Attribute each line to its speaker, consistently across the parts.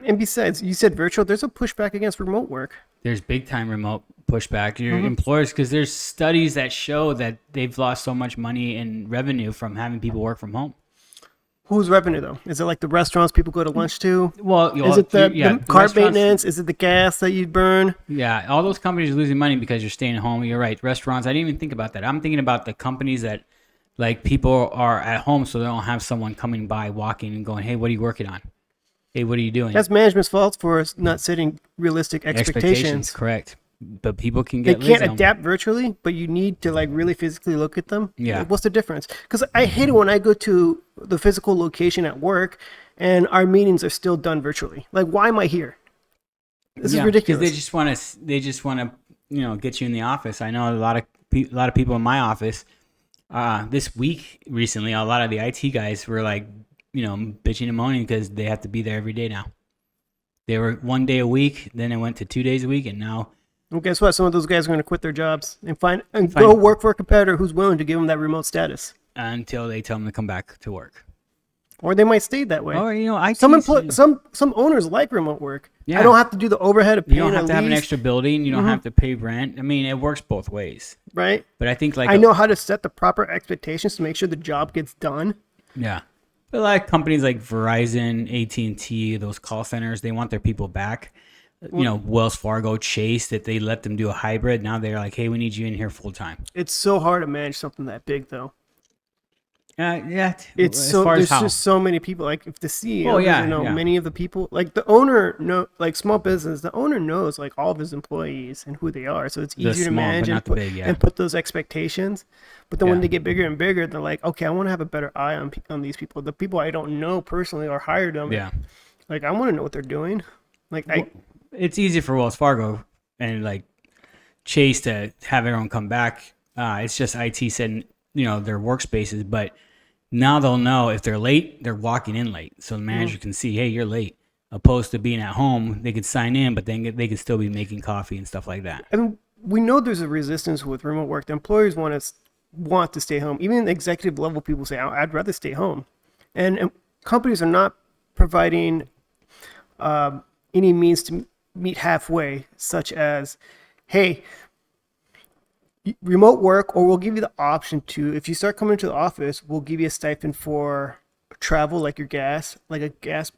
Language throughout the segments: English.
Speaker 1: And besides, you said virtual. There's a pushback against remote work.
Speaker 2: There's big time remote pushback. Your employers, because there's studies that show that they've lost so much money in revenue from having people work from home.
Speaker 1: Whose revenue though? Is it like the restaurants people go to lunch to?
Speaker 2: Well,
Speaker 1: Is it the car
Speaker 2: restaurants-
Speaker 1: maintenance? Is it the gas that you burn?
Speaker 2: Yeah, all those companies are losing money because you're staying at home. You're right. Restaurants, I didn't even think about that. I'm thinking about the companies that, like, people are at home, so they don't have someone coming by, walking and going, hey, what are you working on? Hey, what are you doing?
Speaker 1: That's management's fault for not setting realistic expectations.
Speaker 2: Correct. But people can
Speaker 1: They
Speaker 2: get
Speaker 1: can't
Speaker 2: lazy.
Speaker 1: adapt virtually, but you need to like really physically look at them.
Speaker 2: Yeah.
Speaker 1: Like, what's the difference? Because I hate it when I go to the physical location at work and our meetings are still done virtually. Like, why am I here? This is ridiculous.
Speaker 2: Because they just want to, get you in the office. I know a lot of people in my office. This week recently, a lot of the IT guys were like, bitching and moaning because they have to be there every day now. They were 1 day a week, then it went to 2 days a week, and now.
Speaker 1: Well, guess what? Some of those guys are going to quit their jobs and go work for a competitor who's willing to give them that remote status.
Speaker 2: Until they tell them to come back to work.
Speaker 1: Or they might stay that way.
Speaker 2: Or, IT,
Speaker 1: some owners like remote work. Yeah. I don't have to do the overhead of paying.
Speaker 2: You don't have to have an extra building. You don't have to pay rent. I mean, it works both ways.
Speaker 1: Right.
Speaker 2: But I think
Speaker 1: I know how to set the proper expectations to make sure the job gets done.
Speaker 2: Yeah. But a lot of companies like Verizon, AT&T, those call centers, they want their people back. Wells Fargo, Chase, that they let them do a hybrid. Now they're like, hey, we need you in here full time.
Speaker 1: It's so hard to manage something that big, though.
Speaker 2: Yeah.
Speaker 1: There's just so many people. Like if the CEO, many of the people, like the owner, like small business, the owner knows like all of his employees and who they are. So it's easier to manage and put those expectations. But then when they get bigger and bigger, they're like, okay, I want to have a better eye on these people. The people I don't know personally or hired them.
Speaker 2: Yeah.
Speaker 1: Like I want to know what they're doing.
Speaker 2: It's easy for Wells Fargo and like Chase to have everyone come back. It's just IT said, their workspaces, but now they'll know if they're late, they're walking in late. So the manager can see, hey, you're late. Opposed to being at home, they could sign in, but then they could still be making coffee and stuff like that.
Speaker 1: And we know there's a resistance with remote work. The employers want to stay home. Even executive level people say, I'd rather stay home. And companies are not providing any means to meet halfway, such as, hey, remote work, or we'll give you the option to, if you start coming to the office, we'll give you a stipend for travel, like your gas, like a gas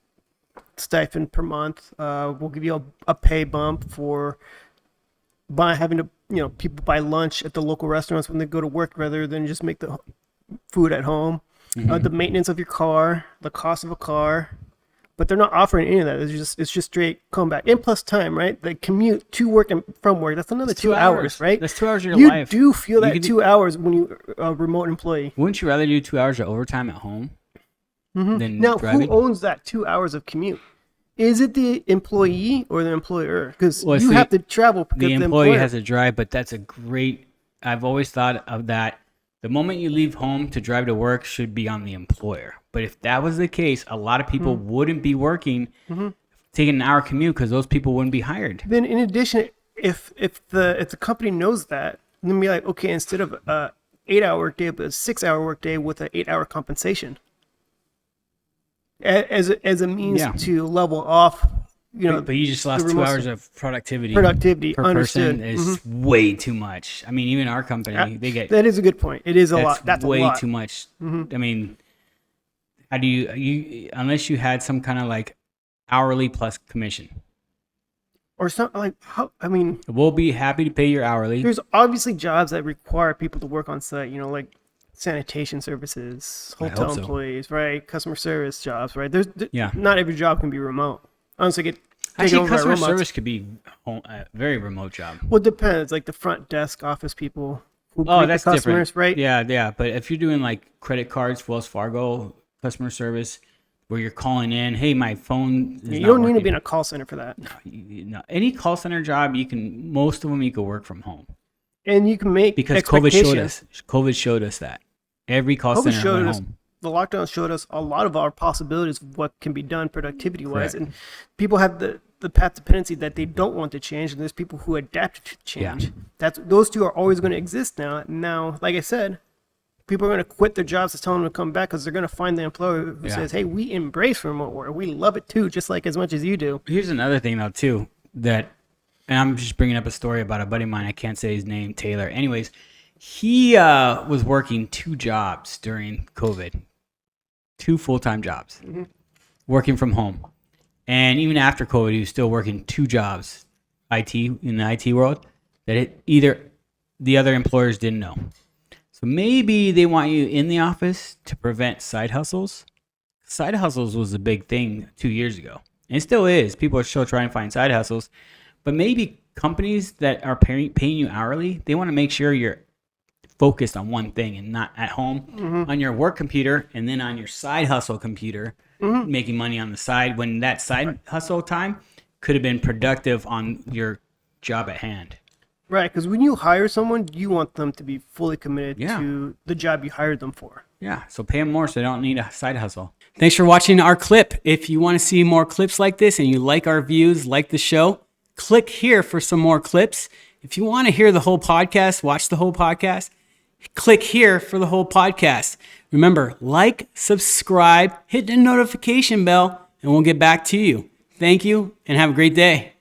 Speaker 1: stipend per month. We'll give you a pay bump for having to, people buy lunch at the local restaurants when they go to work rather than just make the food at home. The maintenance of your car, the cost of a car. But they're not offering any of that. It's just straight come back. And plus time, right? The commute to work and from work, that's another 2 hours, right?
Speaker 2: That's 2 hours of your life.
Speaker 1: You do feel that 2 hours when you're a remote employee.
Speaker 2: Wouldn't you rather do 2 hours of overtime at home than
Speaker 1: now,
Speaker 2: driving?
Speaker 1: Who owns that 2 hours of commute? Is it the employee or the employer? Because you have to travel.
Speaker 2: The employee has to drive, but that's a great... I've always thought of that. The moment you leave home to drive to work should be on the employer. But if that was the case, a lot of people wouldn't be working, taking an hour commute because those people wouldn't be hired.
Speaker 1: Then in addition, if the company knows that, then be like, okay, instead of a 8-hour workday, but a 6-hour workday with an 8-hour compensation, as a means to level off.
Speaker 2: But you just lost 2 hours of productivity. Per
Speaker 1: understood.
Speaker 2: person is way too much. I mean, even our company, they get...
Speaker 1: That is a good point. It is a lot. That's
Speaker 2: way
Speaker 1: a lot.
Speaker 2: Too much. I mean, how do you unless you had some kind of like hourly plus commission.
Speaker 1: Or something like,
Speaker 2: we'll be happy to pay your hourly.
Speaker 1: There's obviously jobs that require people to work on site, like sanitation services, hotel employees, right? Customer service jobs, right? Not every job can be remote. Honestly,
Speaker 2: customer service could be a very remote job.
Speaker 1: Well, it depends. Like the front desk office people who greet
Speaker 2: that's
Speaker 1: the customers,
Speaker 2: different.
Speaker 1: right?
Speaker 2: Yeah. But if you're doing like credit cards, Wells Fargo customer service, where you're calling in, hey, my phone is
Speaker 1: you don't need to be in a call center for that.
Speaker 2: No, any call center job, most of them you can work from home.
Speaker 1: And you can make
Speaker 2: because COVID showed us that every call center went home.
Speaker 1: The lockdown showed us a lot of our possibilities of what can be done productivity-wise. And people have the path dependency that they don't want to change, and there's people who adapt to change. Those two are always going to exist now. Now, like I said, People are going to quit their jobs to tell them to come back because they're going to find the employer who says, hey, we embrace remote work. We love it too, just like as much as you do.
Speaker 2: Here's another thing though too, and I'm just bringing up a story about a buddy of mine. I can't say his name, Taylor. Anyways, he was working 2 jobs during COVID, 2 full-time jobs, working from home. And even after COVID, he was still working 2 jobs, in the IT world, that either the other employers didn't know. So maybe they want you in the office to prevent side hustles. Side hustles was a big thing 2 years ago. And it still is. People are still trying to find side hustles. But maybe companies that are paying you hourly, they want to make sure you're focused on one thing and not at home on your work computer and then on your side hustle computer, making money on the side when that side hustle time could have been productive on your job at hand.
Speaker 1: Right, because when you hire someone, you want them to be fully committed to the job you hired them for.
Speaker 2: Yeah, so pay them more so they don't need a side hustle.
Speaker 3: Thanks for watching our clip. If you want to see more clips like this and you like our views, like the show, click here for some more clips. If you want to hear the whole podcast, watch the whole podcast, click here for the whole podcast. Remember, like, subscribe, hit the notification bell, and we'll get back to you. Thank you, and have a great day.